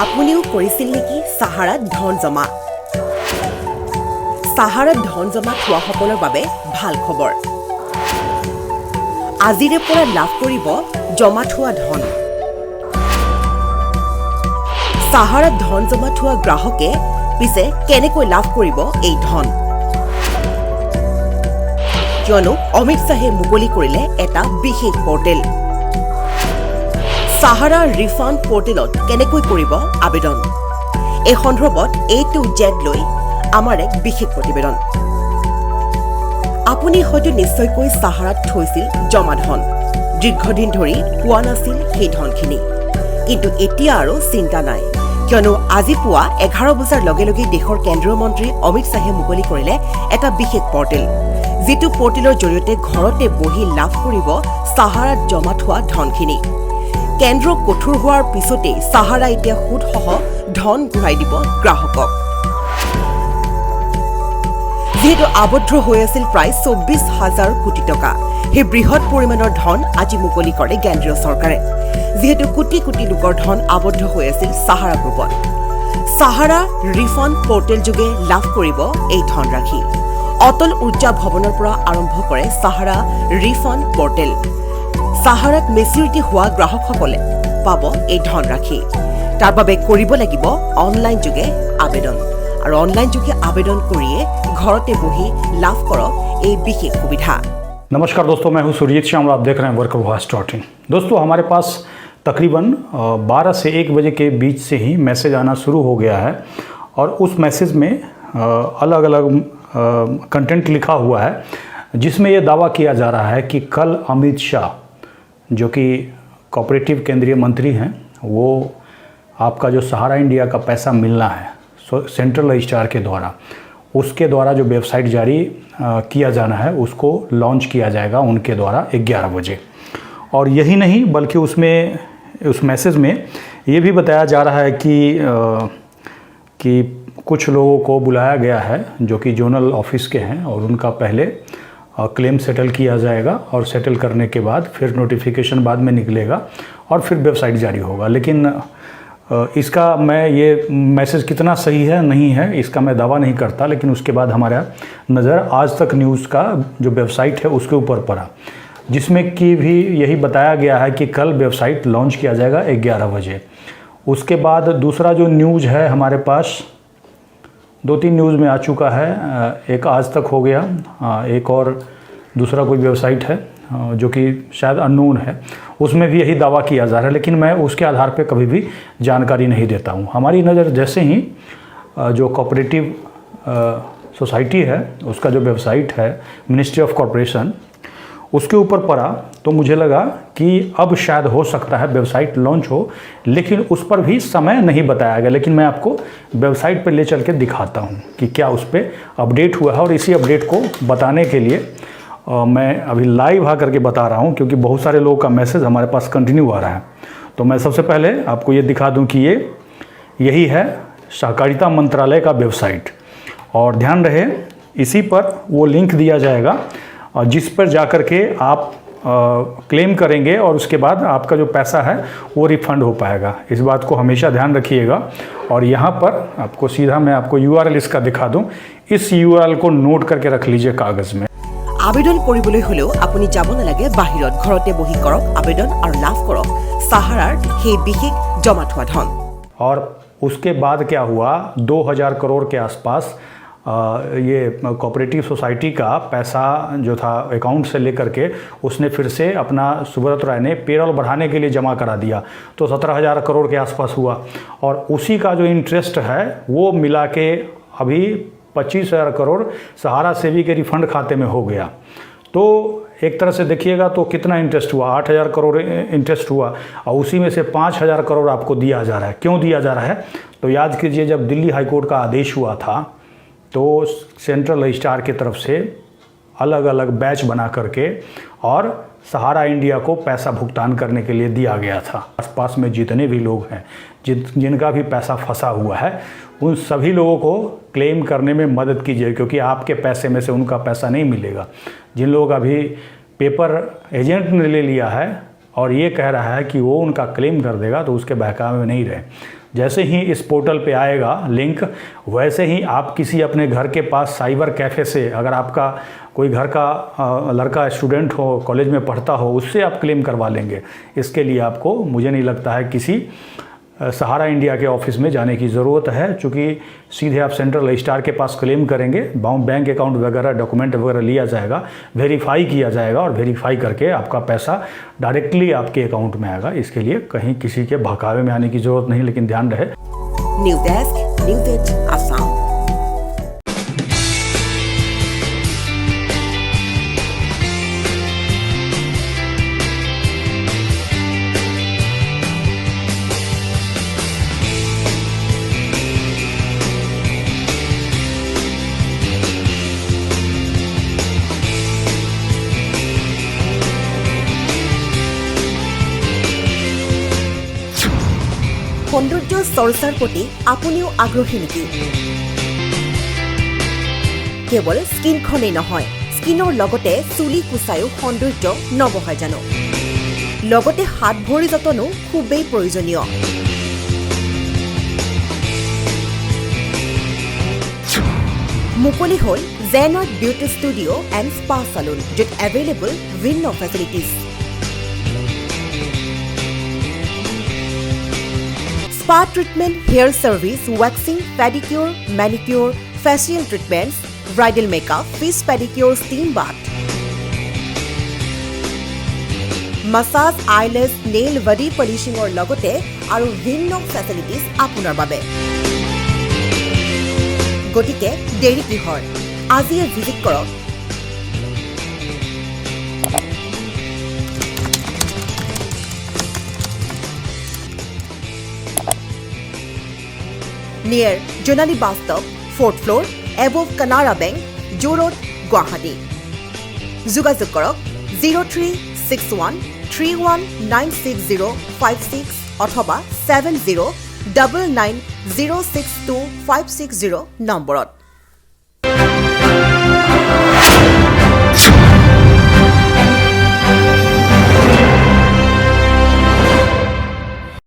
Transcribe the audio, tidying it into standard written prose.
আপুনিও কৰিছিল নেকি সাহাৰাত ধন জমা? সাহাৰাত ধন জমা থোৱাসকলৰ বাবে ভাল খবৰ। আজিৰে পৰা লাভ কৰিব জমা থোৱা ধন। সাহাৰাত ধন জমা থোৱা গ্ৰাহকে পিছে কেনেকৈ লাভ কৰিব এই ধন? কিয়নো অমিত শ্বাহে মুকলি কৰিলে এটা বিশেষ পৰ্টেল। সাহাৰা ৰিফাণ্ড পৰ্টেলত কেনেকৈ কৰিব আবেদন? এই সন্দৰ্ভত A to Z লৈ আমাৰ এক বিশেষ প্ৰতিবেদন। আপুনি হয়তো নিশ্চয়কৈ সাহাৰাত থৈছিল জমা ধন। দীৰ্ঘদিন ধৰি পোৱা নাছিল সেই ধনখিনি, কিন্তু এতিয়া আৰু চিন্তা নাই, কিয়নো আজি পুৱা 11 বজাৰ লগে লগে দেশৰ কেন্দ্ৰীয় মন্ত্ৰী অমিত শ্বাহে মুকলি কৰিলে এটা বিশেষ পৰ্টেল, যিটো পৰ্টেলৰ জৰিয়তে ঘৰতে বহি লাভ কৰিব সাহাৰাত জমা থোৱা ধনখিনি। কেন্দ্ৰ কঠোৰ হোৱাৰ পিছতেই সাহাৰা এতিয়া সুদসহ ধন ঘূৰাই দিব গ্ৰাহকক। যিহেতু আবদ্ধ হৈ আছিল প্ৰায় 24,000 কোটি টকা, সেই বৃহৎ পৰিমাণৰ ধন আজি মুকলি কৰে কেন্দ্ৰীয় চৰকাৰে। যিহেতু কোটি কোটি লোকৰ ধন আবদ্ধ হৈ আছিল সাহাৰা গ্ৰুপত। সাহাৰা ৰিফাণ্ড পৰ্টেল যোগে লাভ কৰিব এই ধনৰাশি। অটল উৰ্জা ভৱনৰ পৰা আৰম্ভ কৰে সাহাৰা ৰিফাণ্ড পৰ্টেল। সাহাৰাত মেচিউৰিটি হোৱা গ্ৰাহকসকলে পাব এই ধনৰাশি। তাৰ বাবে কৰিব লাগিব অনলাইন যোগে আবেদন, আৰু অনলাইন যোগে আবেদন কৰিয়ে ঘৰতে বহি লাভ কৰক এই বিশেষ সুবিধা। नमस्कार दोस्तों, मैं हूं सुरजीत श्याम और आप देख रहे हैं workvoice.in। दोस्तों, हमारे पास तकरीबन 12 से 1 बजे के बीच से ही मैसेज आना शुरू हो गया है, और उस मैसेज में अलग अलग कंटेंट लिखा हुआ है, जिसमें ये दावा किया जा रहा है कि कल अमित शाह, जो कि कोऑपरेटिव केंद्रीय मंत्री हैं, वो आपका जो सहारा इंडिया का पैसा मिलना है सेंट्रल रजिस्ट्रार के द्वारा, उसके द्वारा जो वेबसाइट जारी किया जाना है उसको लॉन्च किया जाएगा उनके द्वारा 11 बजे। और यही नहीं, बल्कि उसमें उस मैसेज में ये भी बताया जा रहा है कि कुछ लोगों को बुलाया गया है जो कि जोनल ऑफिस के हैं, और उनका पहले क्लेम सेटल किया जाएगा, और सेटल करने के बाद फिर नोटिफिकेशन बाद में निकलेगा और फिर वेबसाइट जारी होगा। लेकिन इसका मैं ये मैसेज कितना सही है नहीं है इसका मैं दावा नहीं करता, लेकिन उसके बाद हमारा नज़र आज तक न्यूज़ का जो वेबसाइट है उसके ऊपर पड़ा, जिसमें कि भी यही बताया गया है कि कल वेबसाइट लॉन्च किया जाएगा 11 बजे। उसके बाद दूसरा जो न्यूज़ है हमारे पास 2-3 न्यूज़ में आ चुका है। एक आज तक हो गया, एक और दूसरा कोई वेबसाइट है जो कि शायद अननोन है, उसमें भी यही दावा किया जा रहा है, लेकिन मैं उसके आधार पे कभी भी जानकारी नहीं देता हूँ। हमारी नज़र जैसे ही जो कोऑपरेटिव सोसाइटी है उसका जो वेबसाइट है मिनिस्ट्री ऑफ कॉरपोरेशन, उसके ऊपर पड़ा, तो मुझे लगा कि अब शायद हो सकता है वेबसाइट लॉन्च हो, लेकिन उस पर भी समय नहीं बताया गया। लेकिन मैं आपको वेबसाइट पर ले चल के दिखाता हूँ कि क्या उस पर अपडेट हुआ है, और इसी अपडेट को बताने के लिए मैं अभी लाइव आकर के बता रहा हूं, क्योंकि बहुत सारे लोगों का मैसेज हमारे पास कंटिन्यू आ रहा है। तो मैं सबसे पहले आपको ये दिखा दूं कि यही है सहकारिता मंत्रालय का वेबसाइट, और ध्यान रहे इसी पर वो लिंक दिया जाएगा जिस पर जाकर के आप क्लेम करेंगे, और उसके बाद आपका जो पैसा है वो रिफ़ंड हो पाएगा। इस बात को हमेशा ध्यान रखिएगा। और यहाँ पर आपको सीधा मैं आपको URL इसका दिखा दूँ, इस URL को नोट करके रख लीजिए कागज़ में। আবেদন কৰিবলৈ হলেও আপুনি যাব নালাগে বাহিৰত, ঘৰতে বহি কৰক আবেদন আৰু লাভ কৰক সাহাৰাৰ সেই বিশেষ জমা থোৱা ধন। और उसके बाद क्या हुआ, 2000 करोड़ के आसपास ये कोऑपरेटिव सोसाइटी का पैसा जो था अकाउंट से लेकर के उसने फिर से अपना सुब्रत राय ने पेरोल बढ़ाने के लिए जमा करा दिया, तो 17,000 करोड़ के आसपास हुआ। और उसी का जो इंटरेस्ट है वो मिला के अभी 25,000 करोड़ सहारा सेवी के रिफंड खाते में हो गया। तो एक तरह से देखिएगा तो कितना इंटरेस्ट हुआ, 8,000 करोड़ इंटरेस्ट हुआ, और उसी में से 5,000 करोड़ आपको दिया जा रहा है। क्यों दिया जा रहा है, तो याद कीजिए जब दिल्ली हाईकोर्ट का आदेश हुआ था तो सेंट्रल रजिस्ट्रार की तरफ से अलग अलग बैच बना करके और सहारा इंडिया को पैसा भुगतान करने के लिए दिया गया था। आसपास में जितने भी लोग हैं जिनका भी पैसा फंसा हुआ है, उन सभी लोगों को क्लेम करने में मदद कीजिए, क्योंकि आपके पैसे में से उनका पैसा नहीं मिलेगा। जिन लोग अभी पेपर एजेंट ने ले लिया है और ये कह रहा है कि वो उनका क्लेम कर देगा, तो उसके बहकावे में नहीं रहे। जैसे ही इस पोर्टल पे आएगा लिंक, वैसे ही आप किसी अपने घर के पास साइबर कैफ़े से, अगर आपका कोई घर का लड़का स्टूडेंट हो, कॉलेज में पढ़ता हो, उससे आप क्लेम करवा लेंगे। इसके लिए आपको, मुझे नहीं लगता है किसी सहारा इंडिया के ऑफिस में जाने की ज़रूरत है, क्योंकि सीधे आप सेंट्रल रजिस्ट्रार के पास क्लेम करेंगे, बैंक अकाउंट वगैरह डॉक्यूमेंट वगैरह लिया जाएगा, वेरीफाई किया जाएगा और वेरीफाई करके आपका पैसा डायरेक्टली आपके अकाउंट में आएगा। इसके लिए कहीं किसी के बहकावे में आने की ज़रूरत नहीं, लेकिन ध्यान रहे। News desk, news age Assam. সৌন্দৰ্য চৰ্চাৰ প্ৰতি আপুনিও আগ্ৰহী নেকি? কেৱল স্কিনখনেই নহয়, স্কিনৰ লগতে চুলি কুচায়ো সৌন্দৰ্য নবঢ়ায় জানো? লগতে হাত ভৰি যতনো খুবেই প্ৰয়োজনীয়। মুকলি হ'ল জেনাৰ্ড বিউটি ষ্টুডিঅ' এণ্ড স্পা চালুন, য'ত এভেইলেবল ভিন্ন facilities. Spa treatment, hair service, waxing, pedicure, manicure, facial treatments, bridal makeup, fish pedicure, steam bath, massage, eyelash, nail, body polishing or logote aru vinno facilities apunar babe. Gotike deri kihor aji visit korok। near Jonali bus stop, 4th floor, above Canara Bank, Joo Road, Guwahati. Jogajog korok 036131960656 অথবা 7099062560 নম্বৰত।